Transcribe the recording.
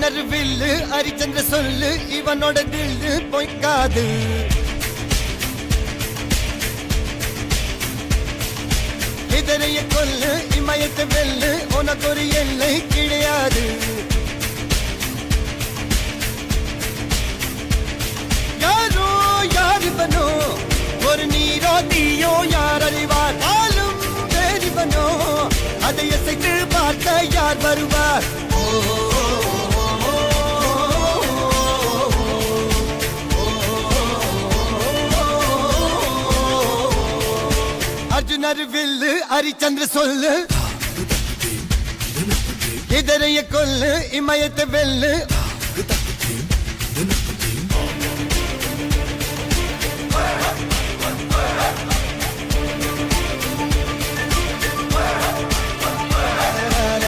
அர்ஜுனர் வில்லு ஹரிச்சந்திர சொல்லு இவனோட தில்லு பொய்க்காது. இதரைய கொல்லு இமயத்தை வெல்லு உனக்கு ஒரு எல்லை கிடையாது. யாரோ யார் இவனோ ஒரு நீரோ தீயோ யார் அறிவார். ஆளும் வேறிவனோ அதை அசைத்து பார்க்க யார் வருவார். அர்ஜுனர் வில்லு ஹரிச்சந்திர சொல்லு இதரைய கொல்லு இமயத்தை வெல்லு